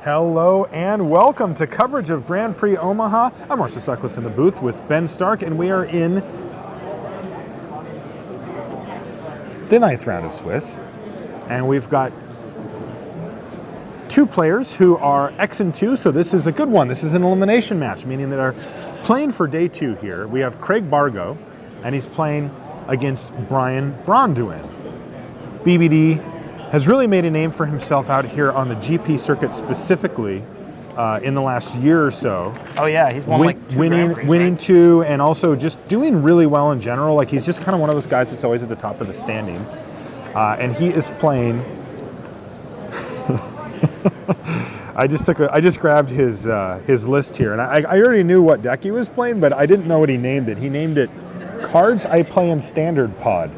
Hello and welcome to coverage of Grand Prix Omaha. I'm Marshall Sutcliffe in the booth with Ben Stark, and we are in the 9th round of Swiss. And we've got two players who are X and 2, so this is a good one. This is an elimination match, meaning that are playing for day 2 here. We have Craig Bargo, and he's playing against Braun-Duin. BBD has really made a name for himself out here on the GP circuit specifically in the last year or so. Oh yeah, he's won like two Grand Prix, winning right? two, and also just doing really well in general. Like, he's just kind of one of those guys that's always at the top of the standings. And he is playing. I just grabbed his list here, and I already knew what deck he was playing, but I didn't know what he named it. He named it Cards I Play in Standard Pod.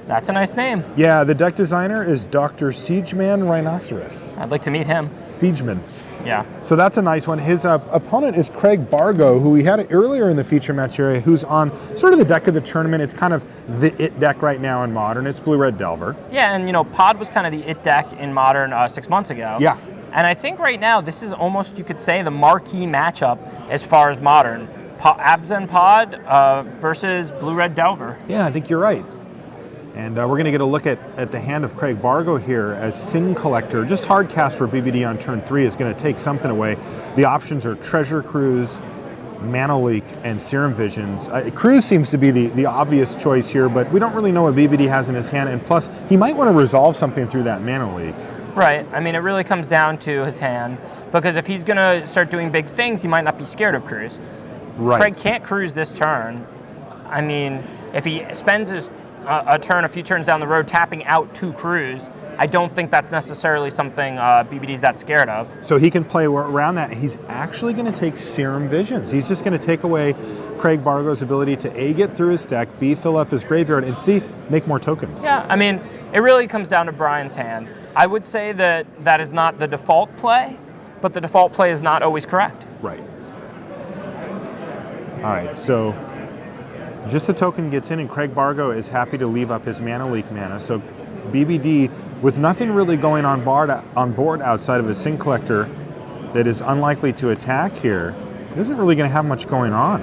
That's a nice name. Yeah, the deck designer is Dr. Siegeman Rhinoceros. I'd like to meet him. Siegeman. Yeah. So that's a nice one. His opponent is Craig Bargo, who we had earlier in the feature match area, who's on sort of the deck of the tournament. It's kind of the it deck right now in Modern. It's Blue-Red Delver. Yeah, and you know, Pod was kind of the it deck in Modern 6 months ago. Yeah. And I think right now this is almost, you could say, the marquee matchup as far as Modern. Abzan Pod versus Blue-Red Delver. Yeah, I think you're right. And we're going to get a look at the hand of Craig Bargo here as Sin Collector. Just hard cast for BBD on turn 3 is going to take something away. The options are Treasure Cruise, Mana Leak, and Serum Visions. Cruise seems to be the obvious choice here, but we don't really know what BBD has in his hand. And plus, he might want to resolve something through that Mana Leak. Right. I mean, it really comes down to his hand, because if he's going to start doing big things, he might not be scared of Cruise. Right. Craig can't Cruise this turn. I mean, if he spends a few turns down the road, tapping out to Cruise, I don't think that's necessarily something BBD's that scared of. So he can play around that. He's actually going to take Serum Visions. He's just going to take away Craig Bargo's ability to A, get through his deck, B, fill up his graveyard, and C, make more tokens. Yeah, I mean, it really comes down to Brian's hand. I would say that is not the default play, but the default play is not always correct. Right. All right, so just the token gets in, and Craig Bargo is happy to leave up his Mana Leak mana. So BBD, with nothing really going on board outside of a Sin Collector that is unlikely to attack here, isn't really going to have much going on.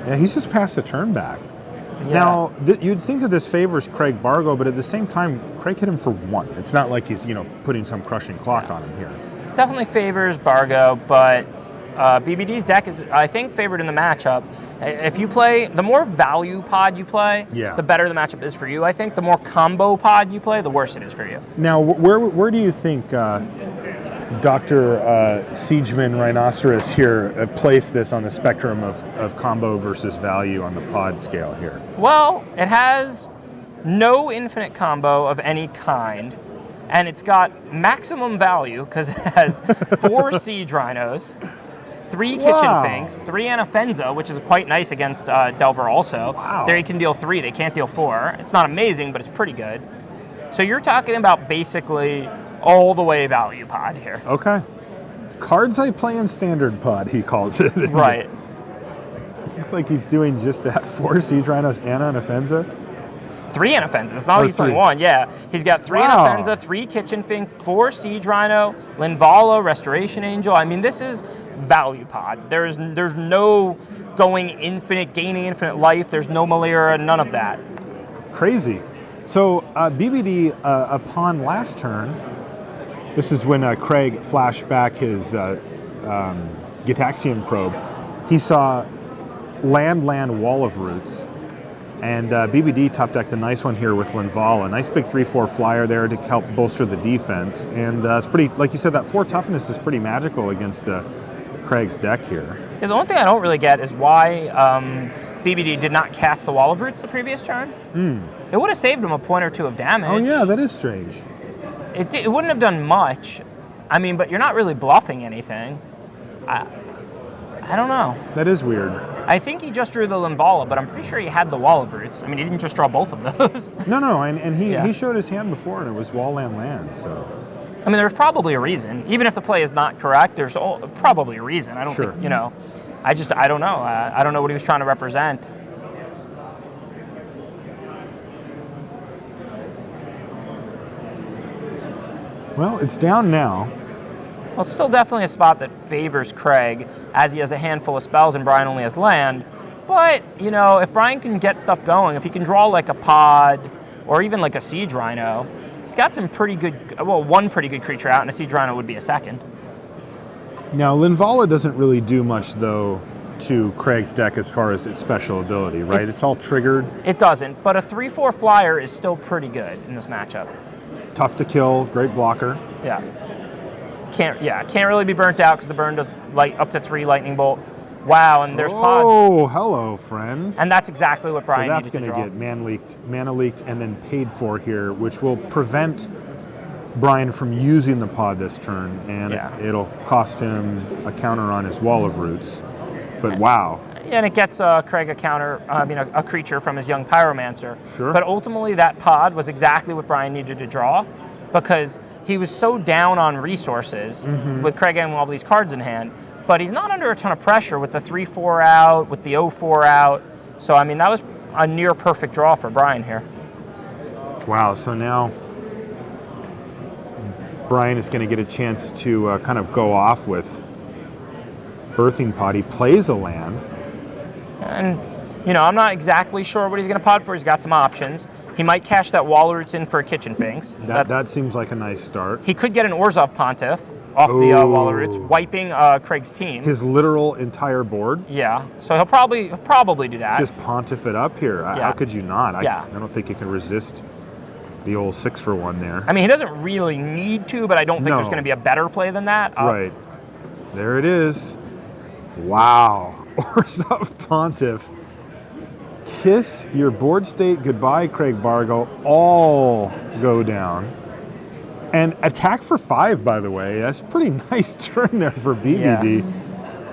Yeah, he's just passed the turn back. Yeah. Now, you'd think that this favors Craig Bargo, but at the same time, Craig hit him for 1. It's not like he's, putting some crushing clock on him here. This definitely favors Bargo, but BBD's deck is, I think, favored in the matchup. If you play, the more value pod you play, the better the matchup is for you, I think. The more combo pod you play, the worse it is for you. Now, where do you think Dr. Siegeman Rhinoceros here placed this on the spectrum of combo versus value on the pod scale here? Well, it has no infinite combo of any kind, and it's got maximum value because it has 4 Siege Rhinos, 3 Kitchen Finks, 3 Anafenza, which is quite nice against Delver also. Wow. There you can deal 3, they can't deal 4. It's not amazing, but it's pretty good. So you're talking about basically all the way value pod here. Okay. Cards I Play in Standard Pod, he calls it. Right. Looks like he's doing just that. 4 Siege Rhinos, Anna, and Afenza. 3 Anafenza. It's not like he's playing 1. Yeah. He's got 3 Anafenza, 3 Kitchen Fink, 4 Siege Rhino, Linvala, Restoration Angel. I mean, this is value pod. There's no going infinite, gaining infinite life. There's no Malira, none of that. Crazy. So BBD, upon last turn, this is when Craig flashed back his Gitaxian probe. He saw land, Wall of Roots. And BBD top decked a nice one here with Linvala. A nice big 3/4 flyer there to help bolster the defense. And it's pretty, like you said, that 4 toughness is pretty magical against Craig's deck here. Yeah, the only thing I don't really get is why BBD did not cast the Wall of Roots the previous turn. It would have saved him a point or 2 of damage. Oh yeah, that is strange. It wouldn't have done much. I mean, but you're not really bluffing anything. I don't know. That is weird. I think he just drew the Linvala, but I'm pretty sure he had the Wall of Roots. I mean, he didn't just draw both of those. No, and he showed his hand before, and it was wall, land, so. I mean, there's probably a reason. Even if the play is not correct, there's probably a reason. I don't think, I don't know. I don't know what he was trying to represent. Well, it's down now. Well, it's still definitely a spot that favors Craig, as he has a handful of spells and Brian only has land. But, you know, if Brian can get stuff going, if he can draw like a pod or even like a Siege Rhino, he's got some pretty good, well, one pretty good creature out, and a Siege Rhino would be a second. Now, Linvala doesn't really do much, though, to Craig's deck as far as its special ability, right? It's all triggered. It doesn't, but a 3/4 flyer is still pretty good in this matchup. Tough to kill, great blocker. Yeah. Can't really be burnt out because the burn does up to 3 lightning bolt. Wow, and there's pod. Oh, hello, friend. And that's exactly what Brian needed to draw. So that's going to get mana leaked, and then paid for here, which will prevent Brian from using the pod this turn, and it'll cost him a counter on his Wall of Roots. But wow. Yeah, and it gets Craig a counter, a creature from his young Pyromancer. Sure. But ultimately, that pod was exactly what Brian needed to draw, because he was so down on resources with Craig having all these cards in hand, but he's not under a ton of pressure with the 3/4 out, with the 0/4 out. So, I mean, that was a near perfect draw for Brian here. Wow, so now Brian is going to get a chance to kind of go off with Birthing Pod. He plays a land. And, you know, I'm not exactly sure what he's going to pod for. He's got some options. He might cash that Wall of Roots in for a Kitchen Finks. That seems like a nice start. He could get an Orzhov Pontiff off the Wall of Roots, wiping Craig's team. His literal entire board? Yeah, so he'll probably do that. Just Pontiff it up here. How could you not? I don't think you can resist the old 6-for-1 there. I mean, he doesn't really need to, but I don't think there's going to be a better play than that. Right. There it is. Wow. Orzhov Pontiff. Kiss your board state goodbye, Craig Bargo. All go down. And attack for 5, by the way. That's a pretty nice turn there for BBD.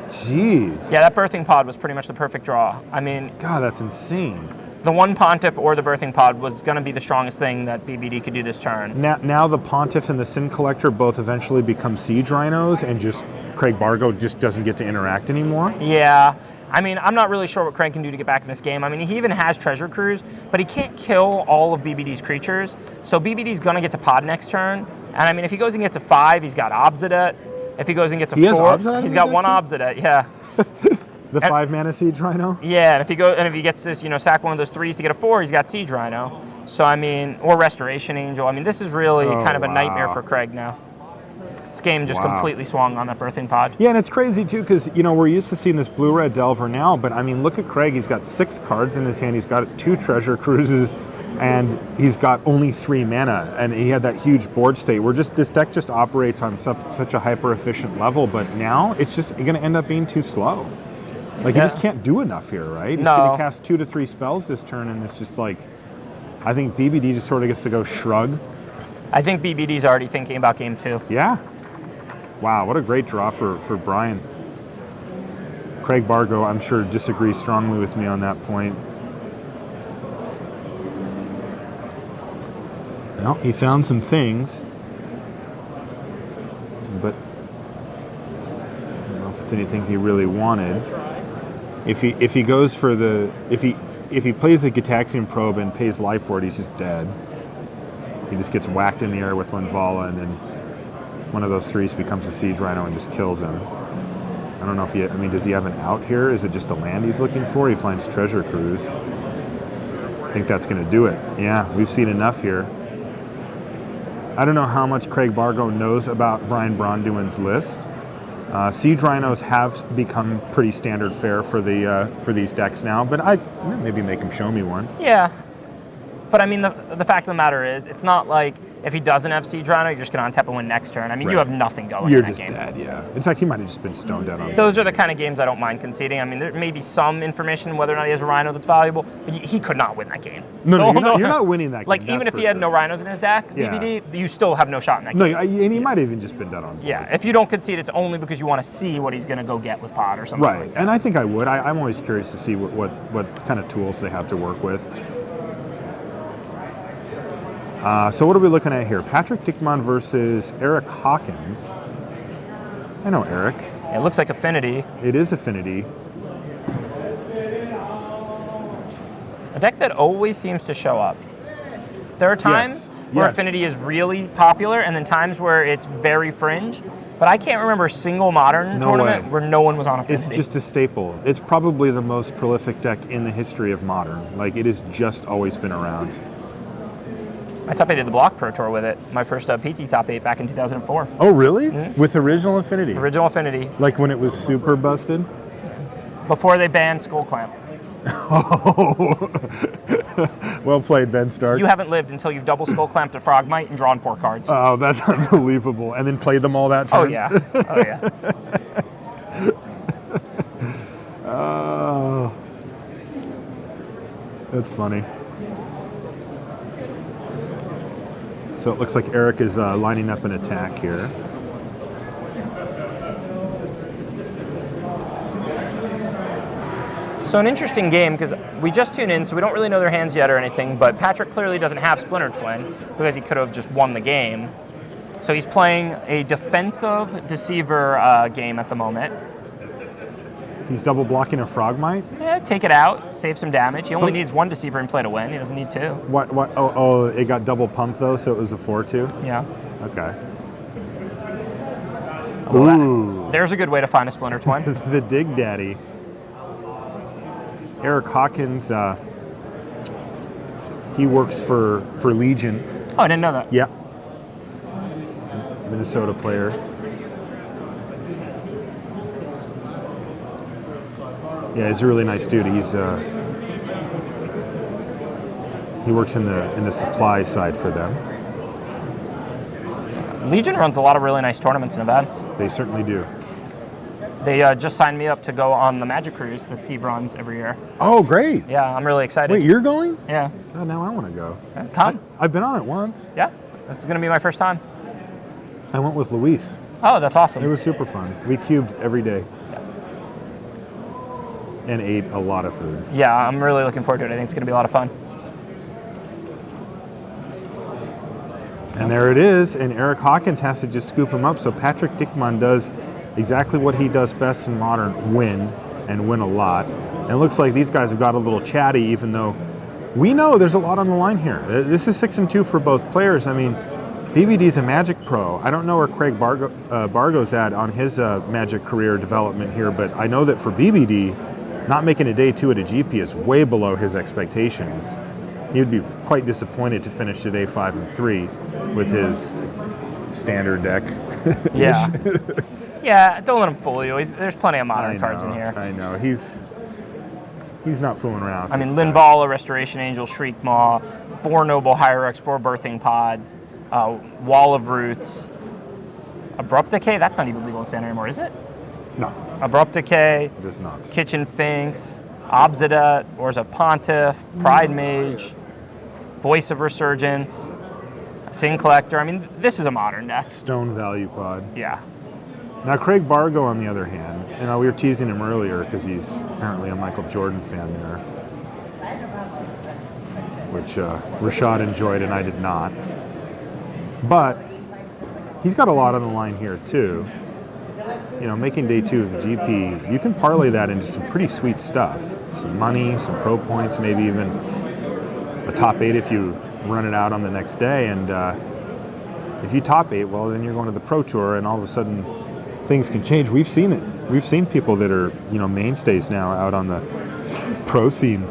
Jeez. Yeah, that Birthing Pod was pretty much the perfect draw. I mean... God, that's insane. The one Pontiff or the Birthing Pod was going to be the strongest thing that BBD could do this turn. Now the Pontiff and the Sin Collector both eventually become Siege Rhinos, and just Craig Bargo just doesn't get to interact anymore? Yeah. I mean, I'm not really sure what Craig can do to get back in this game. I mean, he even has Treasure Cruise, but he can't kill all of BBD's creatures. So BBD's going to get to pod next turn. And I mean, if he goes and gets a 5, he's got Obsidet. If he goes and gets a 4, he's got one Obsidet, yeah. The 5-mana Siege Rhino? Yeah, and if he gets this, sack one of those 3s to get a 4, he's got Siege Rhino. So, I mean, or Restoration Angel. I mean, this is really kind of a nightmare for Craig now. This game just completely swung on that Birthing Pod. Yeah, and it's crazy, too, because, we're used to seeing this blue-red Delver now, but, I mean, look at Craig. He's got 6 cards in his hand. He's got 2 Treasure Cruises, and he's got only 3 mana, and he had that huge board state. This deck just operates on such a hyper-efficient level, but now it's just going to end up being too slow. Like, he just can't do enough here, right? He's going to cast 2 to 3 spells this turn, and it's just like, I think BBD just sort of gets to go shrug. I think BBD's already thinking about game 2. Yeah. Wow, what a great draw for Brian. Craig Bargo, I'm sure, disagrees strongly with me on that point. Well, he found some things, but I don't know if it's anything he really wanted. If he goes for if he plays the Gitaxian Probe and pays life for it, he's just dead. He just gets whacked in the air with Linvala, and then one of those 3s becomes a Siege Rhino and just kills him. I don't know if does he have an out here? Is it just a land he's looking for? He finds Treasure Cruise. I think that's going to do it. Yeah, we've seen enough here. I don't know how much Craig Bargo knows about Brian Braun-Duin's list. Siege Rhinos have become pretty standard fare for these decks now, but I maybe make him show me one. Yeah. But I mean, the fact of the matter is, it's not like if he doesn't have Siege Rhino, you're just going to untap and win next turn. I mean, you have nothing going in that game. You're just dead, yeah. In fact, he might have just been stoned dead on Those are the kind of games I don't mind conceding. I mean, there may be some information whether or not he has a Rhino that's valuable, but he could not win that game. No, you're not winning that game. Like, even if he had no Rhinos in his deck, BBD, you still have no shot in that game. No, and he might have even just been dead on board. Yeah, if you don't concede, it's only because you want to see what he's going to go get with pod or something like that. And I think I would. I'm always curious to see what kind of tools they have to work with. So what are we looking at here? Patrick Dickman versus Eric Hawkins. I know Eric. It looks like Affinity. It is Affinity. A deck that always seems to show up. There are times where Affinity is really popular, and then times where it's very fringe. But I can't remember a single Modern tournament where no one was on Affinity. It's just a staple. It's probably the most prolific deck in the history of Modern. Like, it has just always been around. My top 8 did the Block Pro Tour with it. My first PT top 8 back in 2004. Oh, really? With original Affinity? Original Affinity. Like when it was super busted? Before they banned Skull Clamp. Oh, well played, Ben Stark. You haven't lived until you've double Skull Clamped a Frogmite and drawn 4 cards. Oh, that's unbelievable. And then played them all that turn? Oh, yeah. Oh, yeah. Oh, that's funny. So it looks like Eric is lining up an attack here. So an interesting game, because we just tuned in, so we don't really know their hands yet or anything, but Patrick clearly doesn't have Splinter Twin, because he could have just won the game. So he's playing a defensive Deceiver game at the moment. He's double blocking a Frogmite? Yeah, take it out, save some damage. He only needs 1 Deceiver in play to win. He doesn't need 2. What? Oh, it got double pumped though, so it was a 4-2? Yeah. Okay. Ooh. There's a good way to find a Splinter Twin. The Dig Daddy. Eric Hawkins, he works for Legion. Oh, I didn't know that. Yeah. Minnesota player. Yeah, he's a really nice dude. He's he works in the supply side for them. Legion runs a lot of really nice tournaments and events. They certainly do. They just signed me up to go on the Magic Cruise that Steve runs every year. Oh, great. Yeah, I'm really excited. Wait, you're going? Yeah. Oh, now I want to go. Come. I've been on it once. Yeah, this is going to be my first time. I went with Luis. Oh, that's awesome. It was super fun. We cubed every day. And ate a lot of food. Yeah, I'm really looking forward to it. I think it's going to be a lot of fun. And there it is, and Eric Hawkins has to just scoop him up. So Patrick Dickmann does exactly what he does best in Modern, win, and win a lot. And it looks like these guys have got a little chatty, even though we know there's a lot on the line here. This is 6-2 for both players. I mean, BBD's a Magic pro. I don't know where Craig Bargo's at on his Magic career development here, but I know that for BBD, not making a day 2 at a GP is way below his expectations. He'd be quite disappointed to finish today 5-3 with his standard deck. Yeah. Yeah, don't let him fool you. There's plenty of Modern cards in here. I know. He's not fooling around. I mean, Linvala, Restoration Angel, Shriek Maw, 4 Noble Hierarchs, 4 Birthing Pods, Wall of Roots, Abrupt Decay. That's not even legal in Standard anymore, is it? No. Abrupt Decay. It is not. Kitchen Finks, Obsidat, Orza Pontiff, Pride Mage, Voice of Resurgence, Sin Collector. I mean, this is a Modern deck. Stone Value Pod. Yeah. Now, Craig Bargo, on the other hand, we were teasing him earlier because he's apparently a Michael Jordan fan there, which Rashad enjoyed and I did not. But he's got a lot on the line here, too. You know, making day 2 of the GP, you can parlay that into some pretty sweet stuff. Some money, some pro points, maybe even a top 8 if you run it out on the next day. And if you top 8, well, then you're going to the Pro Tour, and all of a sudden things can change. We've seen it. We've seen people that are, mainstays now out on the pro scene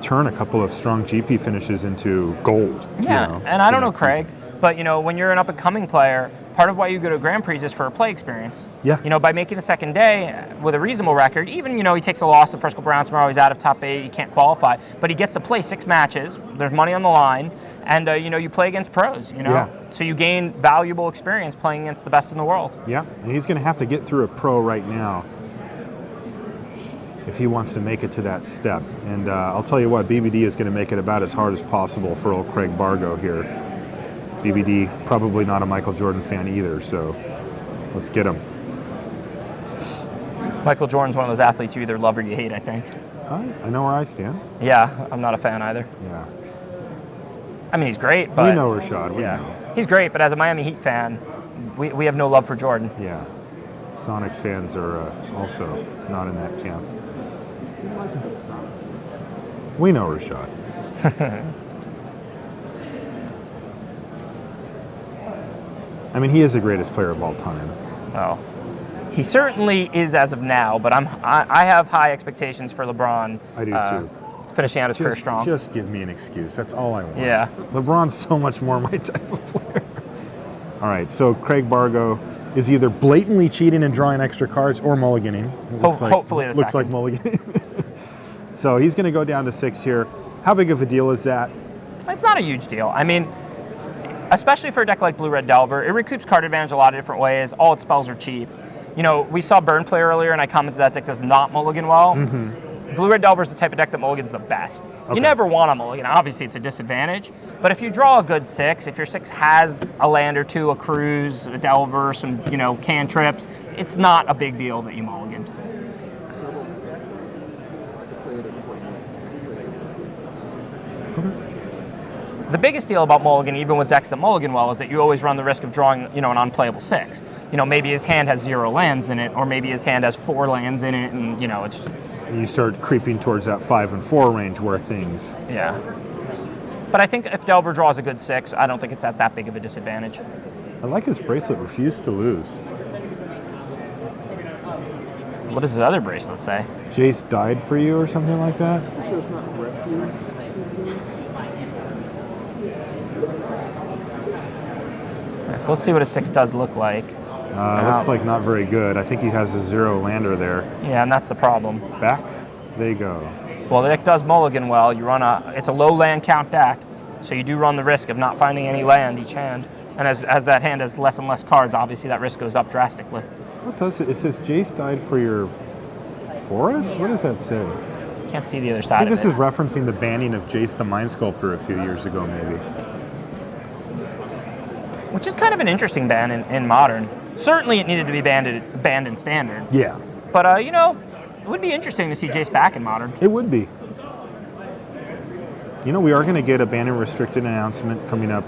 turn a couple of strong GP finishes into gold. Yeah, and I don't know, Craig, but when you're an up-and-coming player, part of why you go to Grand Prix is for a play experience. Yeah. By making the second day with a reasonable record, even, he takes a loss the first couple rounds tomorrow, he's out of top 8, he can't qualify, but he gets to play 6 matches, there's money on the line, and, you play against pros, Yeah. So you gain valuable experience playing against the best in the world. Yeah, and he's going to have to get through a pro right now if he wants to make it to that step. And I'll tell you what, BBD is going to make it about as hard as possible for old Craig Bargo here. BBD, probably not a Michael Jordan fan either, so let's get him. Michael Jordan's one of those athletes you either love or you hate, I think. I know where I stand. Yeah, I'm not a fan either. Yeah. I mean, he's great, but... We know Rashad, we know. He's great, but as a Miami Heat fan, we have no love for Jordan. Yeah. Sonics fans are also not in that camp. Who likes the Sonics? We know Rashad. I mean, he is the greatest player of all time. Well, he certainly is as of now, but I have high expectations for LeBron. I do too. Finishing out his career strong. Just give me an excuse. That's all I want. Yeah. LeBron's so much more my type of player. All right, so Craig Bargo is either blatantly cheating and drawing extra cards or mulliganing. Hopefully the looks like second. mulliganing. So he's going to go down to 6 here. How big of a deal is that? It's not a huge deal. I mean, especially for a deck like Blue-Red Delver, it recoups card advantage a lot of different ways. All its spells are cheap. You know, we saw Burn play earlier, and I commented that deck does not mulligan well. Blue-Red Delver is the type of deck that mulligans the best. Okay. You never want a mulligan. Obviously, it's a disadvantage. But if you draw a good 6, if your 6 has a land or two, a cruise, a Delver, some, you know, cantrips, it's not a big deal that you mulliganed. The biggest deal about mulligan, even with decks that mulligan well, is that you always run the risk of drawing, you know, an unplayable 6. You know, maybe his hand has 0 lands in it, or maybe his hand has 4 lands in it, and, you know, it's... You start creeping towards that 5 and 4 range where things... Yeah. But I think if Delver draws a good 6, I don't think it's at that big of a disadvantage. I like his bracelet, refuse to lose. What does his other bracelet say? Jace died for you or something like that? I'm sure it's not refuse. Okay, so let's see what a 6 does look like. Looks like not very good. I think he has a 0 lander there. Yeah, and that's the problem. Back they go. Well, the deck does mulligan well. You run it's a low land count deck, so you do run the risk of not finding any land each hand. And as that hand has less and less cards, obviously that risk goes up drastically. What does it? It says Jace died for your forest? What does that say? Can't see the other I side think of this it. is referencing the banning of Jace the Mind Sculptor a few years ago, maybe. Which is kind of an interesting ban in Modern. Certainly it needed to be banned in Standard. Yeah. But, you know, it would be interesting to see Jace back in Modern. It would be. You know, we are going to get a banned and restricted announcement coming up,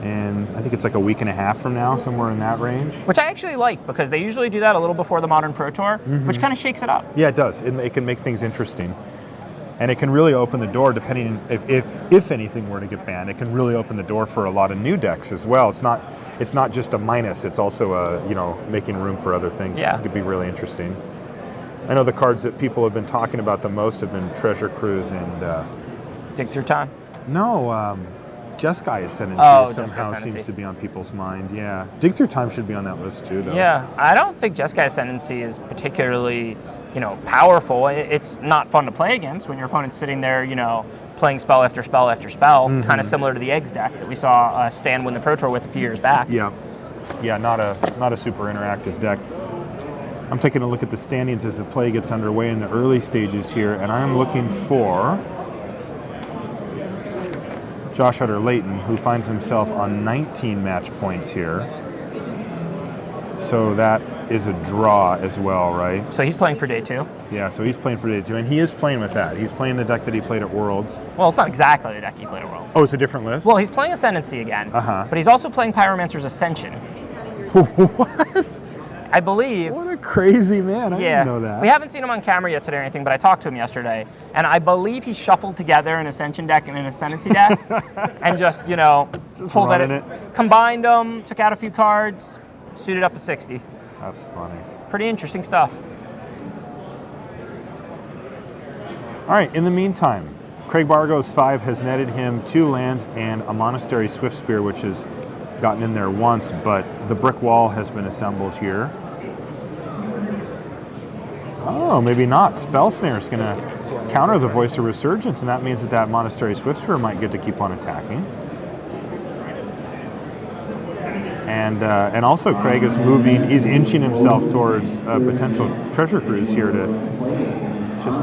and I think it's like a week and a half from now, somewhere in that range. Which I actually like, because they usually do that a little before the Modern Pro Tour, which kind of shakes it up. Yeah, it does. It can make things interesting. And it can really open the door, depending if anything were to get banned, it can really open the door for a lot of new decks as well. It's not just a minus, it's also a, you know, making room for other things. Yeah. It could be really interesting. I know the cards that people have been talking about the most have been Treasure Cruise and Dig Through Time. Jeskai Ascendancy somehow Jeskai seems Ascendancy. to be on people's mind. Yeah, Dig Through Time should be on that list too, though. Yeah, I don't think Jeskai Ascendancy is particularly, you know, powerful. It's not fun to play against when your opponent's sitting there, you know, playing spell after spell after spell, kind of similar to the Eggs deck that we saw Stan win the Pro Tour with a few years back. Yeah, not a super interactive deck. I'm taking a look at the standings as the play gets underway in the early stages here, and I'm looking for Josh Utter-Layton, who finds himself on 19 match points here. So that is a draw as well, right? So he's playing for day 2. Yeah, so he's playing for day 2, and he is playing with that. He's playing the deck that he played at Worlds. Well, it's not exactly the deck he played at Worlds. Oh, it's a different list? Well, he's playing Ascendancy again, but he's also playing Pyromancer's Ascension. What? I believe. What a crazy man. I didn't know that. We haven't seen him on camera yet today or anything, but I talked to him yesterday, and I believe he shuffled together an Ascension deck and an Ascendancy deck, and just, you know, pulled at it, combined them, took out a few cards, suited up a 60. That's funny. Pretty interesting stuff. All right, in the meantime, Craig Bargo's 5 has netted him 2 lands and a Monastery Swift Spear, which has gotten in there once, but the brick wall has been assembled here. Oh, maybe not. Spell Snare is going to counter the Voice of Resurgence, and that means that Monastery Swift Spear might get to keep on attacking. And also Craig is moving, he's inching himself towards a potential Treasure Cruise here to just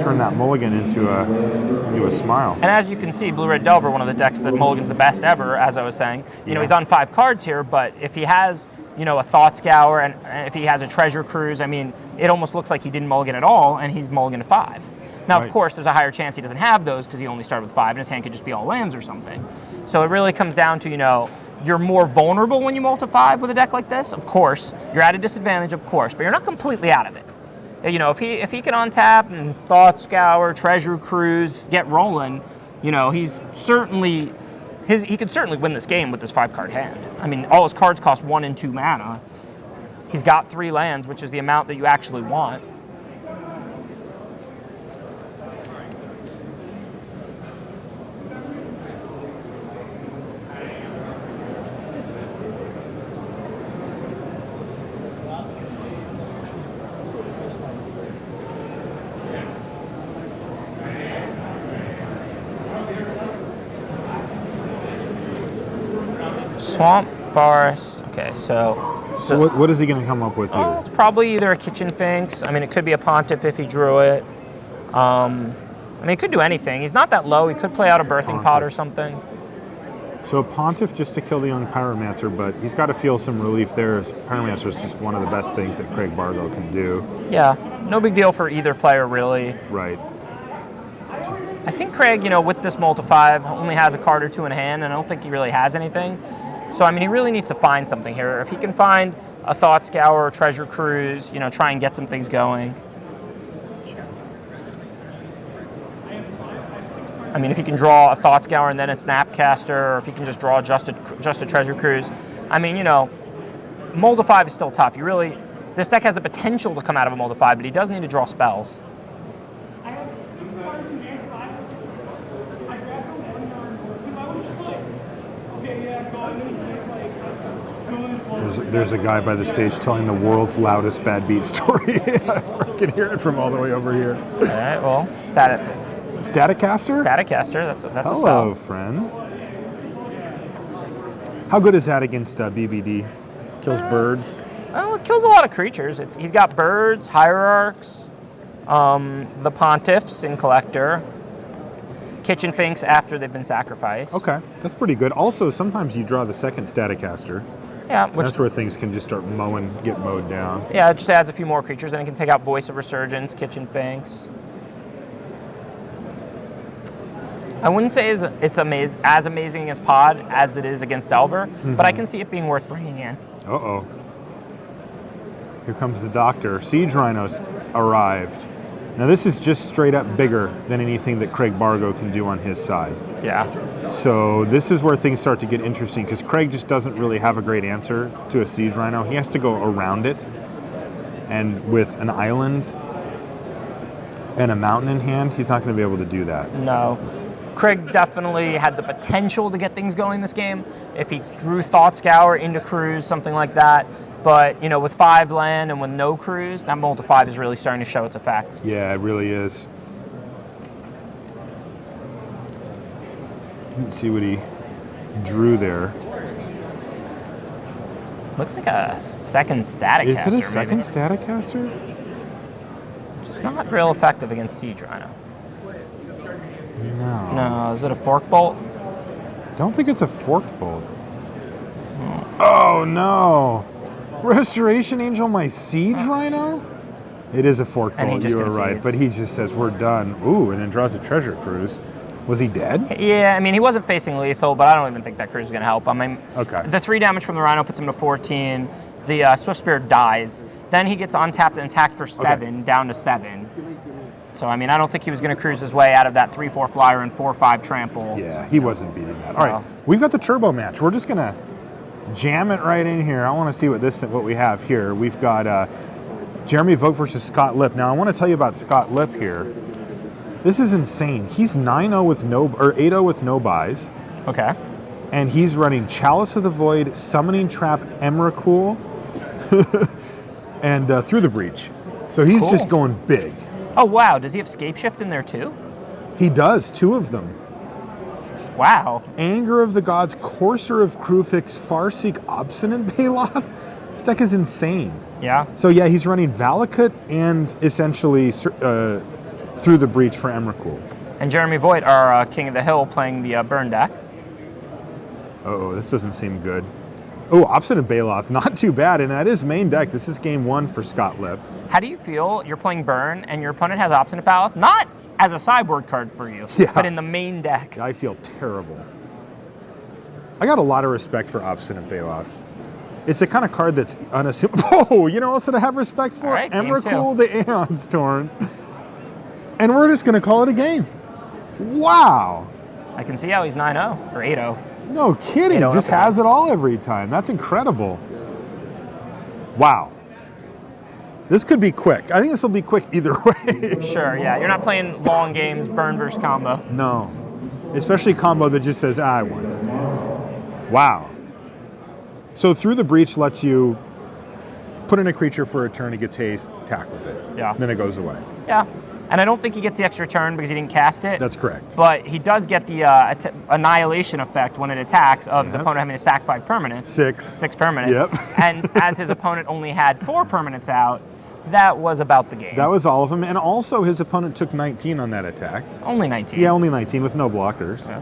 turn that mulligan into a smile. And as you can see, Blue-Red Delver, one of the decks that mulligan's the best ever, as I was saying. You know, he's on 5 cards here, but if he has, you know, a Thought Scour, and if he has a Treasure Cruise, I mean, it almost looks like he didn't mulligan at all, and he's mulligan to 5. Now, of course, there's a higher chance he doesn't have those because he only started with 5, and his hand could just be all lands or something. So it really comes down to, you know, you're more vulnerable when you multi-5 with a deck like this, of course. You're at a disadvantage, of course, but you're not completely out of it. You know, if he can untap and Thought Scour, Treasure Cruise, get rolling, you know, he could certainly win this game with this 5-card hand. I mean, all his cards cost 1 and 2 mana. He's got 3 lands, which is the amount that you actually want. Swamp, forest. Okay, so what is he going to come up with oh, here? it's probably either a Kitchen Finks. I mean, it could be a Pontiff if he drew it. I mean, he could do anything. He's not that low. He could play out a Birthing Pod or something. So Pontiff just to kill the young Pyromancer, but he's got to feel some relief there. Pyromancer is just one of the best things that Craig Bargo can do. Yeah, no big deal for either player, really. Right. I think Craig, you know, with this multi-5, only has a card or 2 in hand, and I don't think he really has anything. So, I mean, he really needs to find something here. If he can find a Thought Scour or Treasure Cruise, you know, try and get some things going. I mean, if he can draw a Thought Scour and then a Snapcaster, or if he can just draw just a Treasure Cruise. I mean, you know, multi-5 is still tough. This deck has the potential to come out of a multi-5, but he does need to draw spells. There's a guy by the stage telling the world's loudest bad beat story. I can hear it from all the way over here. All right, well, Staticaster? Staticaster, that's a spell. Hello, friend. How good is that against BBD? Kills birds? Well, it kills a lot of creatures. He's got birds, hierarchs, the pontiffs in collector, Kitchen Finks after they've been sacrificed. Okay, that's pretty good. Also, sometimes you draw the second Staticaster. Yeah, that's where things can just start get mowed down. Yeah, it just adds a few more creatures, and it can take out Voice of Resurgence, Kitchen Finks. I wouldn't say it's as amazing against Pod as it is against Delver, but I can see it being worth bringing in. Uh-oh. Here comes the doctor. Siege Rhinos arrived. Now this is just straight up bigger than anything that Craig Bargo can do on his side. Yeah. So this is where things start to get interesting because Craig just doesn't really have a great answer to a Siege Rhino. He has to go around it. And with an island and a mountain in hand, he's not going to be able to do that. No. Craig definitely had the potential to get things going this game if he drew Thought Scour into Cruise, something like that. But, you know, with 5 land and with no Cruise, that multi-5 is really starting to show its effects. Yeah, it really is. Let's see what he drew there. Looks like a second Staticaster. Is it a second Staticaster? It's not real effective against Siege Rhino. No. No, is it a Fork Bolt? Don't think it's a Forked Bolt. Oh no! Restoration Angel, my Siege Rhino? It is a Forked Bolt, you were right, but he just says, we're done. Ooh, and then draws a Treasure Cruise. Was he dead? Yeah, I mean, he wasn't facing lethal, but I don't even think that Cruise is going to help. I mean, okay. The 3 damage from the Rhino puts him to 14. The Swift Spirit dies. Then he gets untapped and attacked for 7, down to 7. So, I mean, I don't think he was going to cruise his way out of that 3/4 flyer and 4/5 trample. Yeah, he wasn't beating that. All right, we've got the turbo match. We're just going to jam it right in here. I want to see what we have here. We've got Jeremy Vogt versus Scott Lipp. Now, I want to tell you about Scott Lipp here. This is insane. He's 9-0 with no, or 8-0 with no buys. Okay. And he's running Chalice of the Void, Summoning Trap, Emrakul, and Through the Breach. So he's just going big. Oh, wow. Does he have Scape Shift in there, too? He does, 2 of them. Wow. Anger of the Gods, Courser of Krufix, Farseek, Obstinate Baloth. This deck is insane. Yeah. So yeah, he's running Valakut and essentially Through the Breach for Emrakul. And Jeremy Voigt, our King of the Hill, playing the Burn deck. Uh-oh, this doesn't seem good. Oh, Obstinate Baloth, not too bad, and that is main deck. This is game 1 for Scott Lipp. How do you feel you're playing Burn and your opponent has Obstinate Baloth? Not as a sideboard card for you, but in the main deck. I feel terrible. I got a lot of respect for Obstinate Baloth. It's the kind of card that's unassuming. Oh, you know what else that I have respect for? Right, Emrakul, the Aeon's Torn. And we're just going to call it a game. Wow. I can see how he's 9-0 or 8-0. No kidding. Just has it all every time. That's incredible. Wow. This could be quick. I think this will be quick either way. Sure, yeah. You're not playing long games, burn versus combo. No. Especially combo that just says, I won. Wow. So Through the Breach lets you put in a creature for a turn, it gets haste, attack with it. Yeah. Then it goes away. Yeah. And I don't think he gets the extra turn because he didn't cast it. That's correct. But he does get the annihilation effect when it attacks of his opponent having to sack 5 permanents. 6 permanents. Yep. And as his opponent only had 4 permanents out, that was about the game. That was all of them. And also his opponent took 19 on that attack. Only 19. Yeah, only 19 with no blockers. Yeah.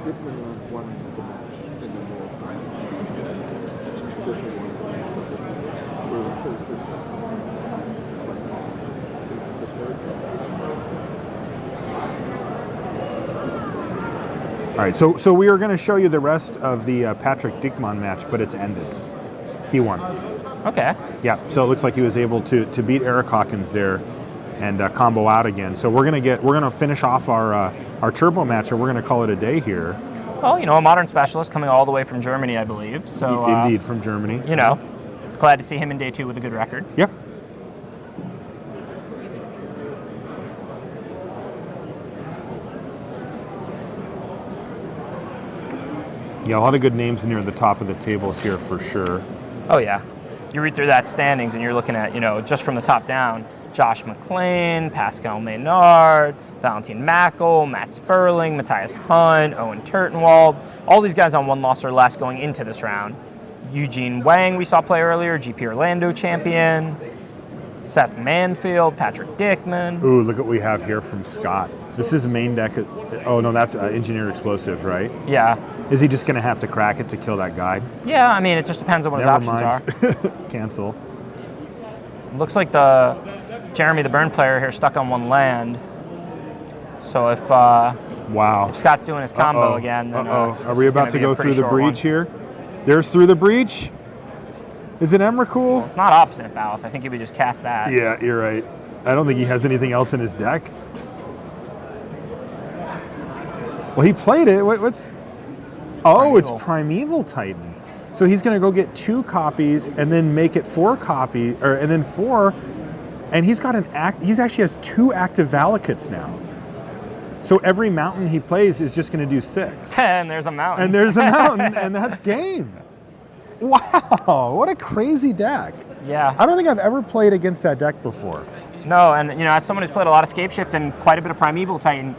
Different one the match and then more different one. So this is where the first is All right, so we are going to show you the rest of the Patrick Diekman match, but it's ended. He won. Okay. Yeah, so it looks like he was able to beat Eric Hawkins there and combo out again. So we're gonna finish off our turbo match, and we're gonna call it a day here. Well, a modern specialist coming all the way from Germany, I believe. So Indeed, from Germany. Glad to see him in day 2 with a good record. Yep. Yeah, a lot of good names near the top of the tables here for sure. Oh yeah. You read through that standings and you're looking at, just from the top down, Josh McClain, Pascal Maynard, Valentin Mackel, Matt Sperling, Matthias Hunt, Owen Turtenwald, all these guys on 1 loss or less going into this round. Eugene Wang we saw play earlier, GP Orlando champion, Seth Manfield, Patrick Dickman. Ooh, look what we have here from Scott. This is main deck. Oh no, that's Engineer Explosive, right? Yeah. Is he just going to have to crack it to kill that guy? Yeah, I mean, it just depends on what his options are. Cancel. Looks like Jeremy, the burn player here, stuck on 1 land. So if wow, if Scott's doing his combo again, then are we about to go through the breach here? There's Through the Breach. Is it Emrakul? Well, it's not Obstinate Balth. I think he would just cast that. Yeah, you're right. I don't think he has anything else in his deck. Well, he played it. What's? Oh, Primeval. It's Primeval Titan. So he's going to go get 2 copies and then make it 4 copies, and then 4. And he's got he actually has 2 active Valakutes now. So every mountain he plays is just going to do 6. And there's a mountain. And there's a mountain, and that's game. Wow, what a crazy deck. Yeah. I don't think I've ever played against that deck before. No, and as someone who's played a lot of Scapeshift and quite a bit of Primeval Titan,